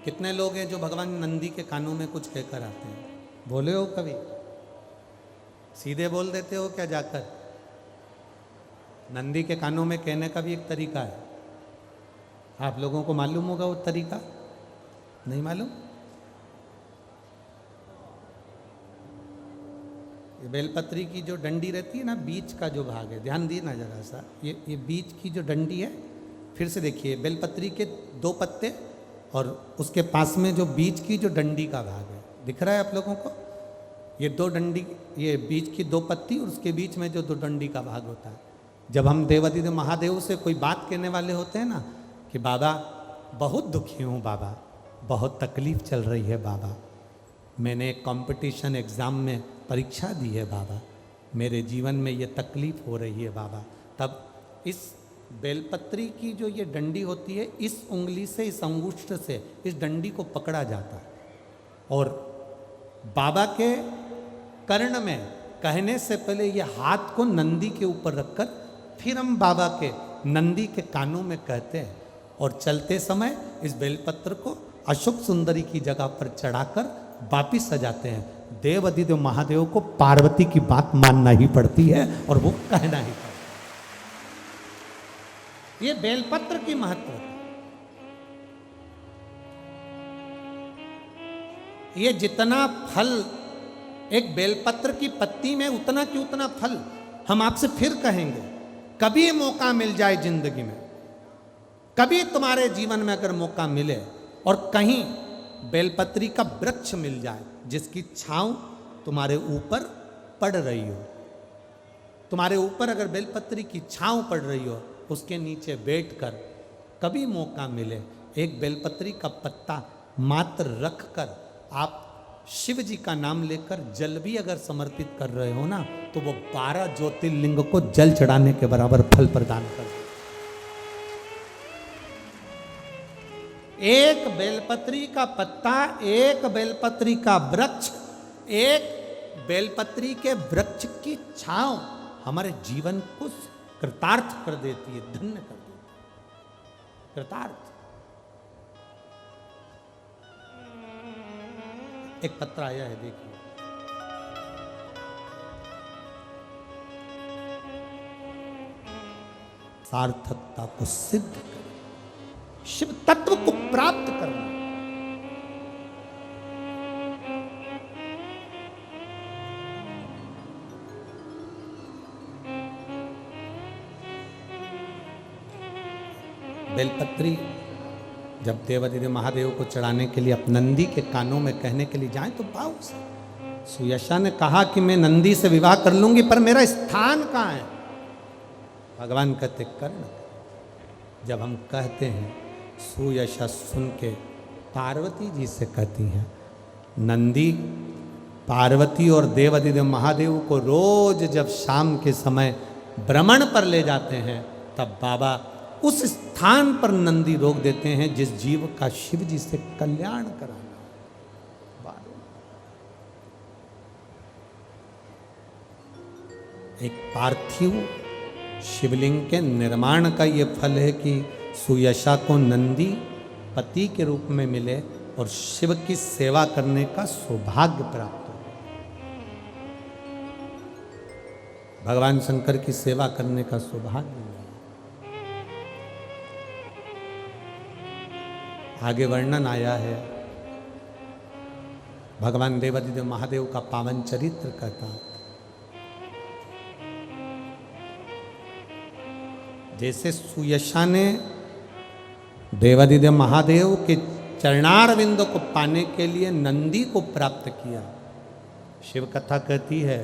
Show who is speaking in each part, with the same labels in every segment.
Speaker 1: कितने लोग हैं जो भगवान नंदी के कानों में कुछ कहकर आते हैं? बोले हो कभी? सीधे बोल देते हो क्या जाकर? नंदी के कानों में कहने का भी एक तरीका है। आप लोगों को मालूम होगा वो तरीका? नहीं मालूम? ये बेलपत्री की जो डंडी रहती है ना, बीच का जो भाग है, ध्यान दिए ना जरा सा, ये बीच की जो डंडी है, फिर से देखिए, बेलपत्री के 2 पत्ते और उसके पास में जो बीच की जो डंडी का भाग है, दिख रहा है आप लोगों को? ये 2 डंडी, ये बीच की 2 पत्ती और उसके बीच में जो 2 डंडी का भाग होता है। जब हम देवादिदेव महादेव से कोई बात कहने वाले होते हैं ना कि बाबा बहुत दुखी हूँ, बाबा बहुत तकलीफ चल रही है, बाबा मैंने एक कंपटीशन एग्ज़ाम में परीक्षा दी है, बाबा मेरे जीवन में ये तकलीफ हो रही है बाबा, तब इस बेलपत्री की जो ये डंडी होती है, इस उंगली से, इस अंगुष्ठ से इस डंडी को पकड़ा जाता है और बाबा के कर्ण में कहने से पहले ये हाथ को नंदी के ऊपर रखकर फिर हम बाबा के नंदी के कानों में कहते हैं और चलते समय इस बेलपत्र को अशोक सुंदरी की जगह पर चढ़ाकर वापिस सजाते हैं। देव अधिदेव महादेव को पार्वती की बात मानना ही पड़ती है और वो कहना ही पड़ता है। ये बेलपत्र की महत्व है। ये जितना फल एक बेलपत्र की पत्ती में, उतना की उतना फल हम आपसे फिर कहेंगे। कभी मौका मिल जाए जिंदगी में, कभी तुम्हारे जीवन में अगर मौका मिले और कहीं बेलपत्री का वृक्ष मिल जाए जिसकी छांव तुम्हारे ऊपर पड़ रही हो, तुम्हारे ऊपर अगर बेलपत्री की छांव पड़ रही हो, उसके नीचे बैठकर कभी मौका मिले, एक बेलपत्री का पत्ता मात्र रखकर आप शिव जी का नाम लेकर जल भी अगर समर्पित कर रहे हो ना, तो वो 12 ज्योतिर्लिंग को जल चढ़ाने के बराबर फल प्रदान कर। एक बेलपत्री का पत्ता, एक बेलपत्री का वृक्ष, एक बेलपत्री के वृक्ष की छांव हमारे जीवन को कृतार्थ कर देती है, धन्य कर देती है, कृतार्थ। एक पत्र आया है, देखिए। सार्थकता को सिद्ध कर, शिव तत्व को प्राप्त करना। बेलपत्री जब देवादिदेव महादेव को चढ़ाने के लिए, अपने नंदी के कानों में कहने के लिए जाएं तो भाव से सुयशा ने कहा कि मैं नंदी से विवाह कर लूंगी, पर मेरा स्थान कहाँ है? भगवान कहते कर्ण। जब हम कहते हैं, सुयशा सुन के पार्वती जी से कहती हैं, नंदी पार्वती और देवादिदेव महादेव को रोज जब शाम के समय भ्रमण पर ले जाते हैं, तब बाबा उस स्थान पर नंदी रोक देते हैं जिस जीव का शिव जी से कल्याण कराना। एक पार्थिव शिवलिंग के निर्माण का ये फल है कि सुयशा को नंदी पति के रूप में मिले और शिव की सेवा करने का सौभाग्य प्राप्त हो। भगवान शंकर की सेवा करने का सौभाग्य मिले। आगे वर्णन आया है, भगवान देवादिदेव महादेव का पावन चरित्र कहता, जैसे सुयशा ने देवादिदेव महादेव के चरणारविंद को पाने के लिए नंदी को प्राप्त किया। शिव कथा कहती है,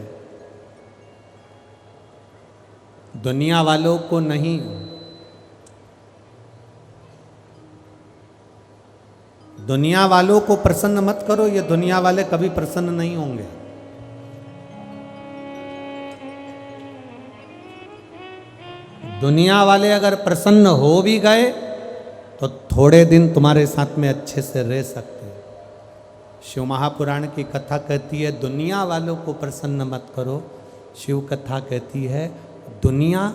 Speaker 1: दुनिया वालों को नहीं, दुनिया वालों को प्रसन्न मत करो, ये दुनिया वाले कभी प्रसन्न नहीं होंगे। दुनिया वाले अगर प्रसन्न हो भी गए तो थोड़े दिन तुम्हारे साथ में अच्छे से रह सकते हैं। शिव महापुराण की कथा कहती है, दुनिया वालों को प्रसन्न मत करो। शिव कथा कहती है, दुनिया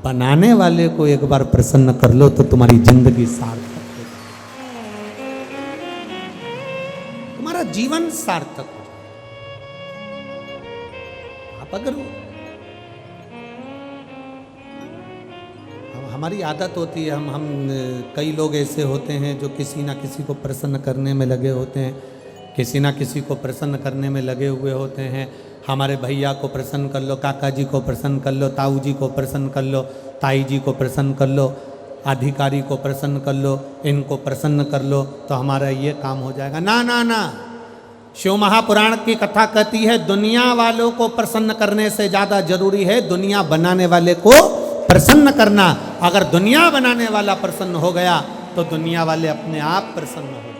Speaker 1: बनाने वाले को एक बार प्रसन्न कर लो तो तुम्हारी जिंदगी सार्थक है। जीवन सार्थक हो। आप अगर हमारी आदत होती है, हम कई लोग ऐसे होते हैं जो किसी ना किसी को प्रसन्न करने में लगे होते हैं, किसी ना किसी को प्रसन्न करने में लगे हुए होते हैं। हमारे भैया को प्रसन्न कर लो, काका जी को प्रसन्न कर लो, ताऊ जी को प्रसन्न कर लो, ताई जी को प्रसन्न कर लो, अधिकारी को प्रसन्न कर लो, इनको प्रसन्न कर लो तो हमारा ये काम हो जाएगा। ना ना ना, शिव महापुराण की कथा कहती है दुनिया वालों को प्रसन्न करने से ज़्यादा जरूरी है दुनिया बनाने वाले को प्रसन्न करना। अगर दुनिया बनाने वाला प्रसन्न हो गया तो दुनिया वाले अपने आप प्रसन्न हो।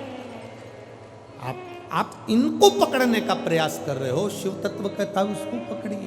Speaker 1: आप इनको पकड़ने का प्रयास कर रहे हो, शिव तत्व कहता है उसको पकड़िए।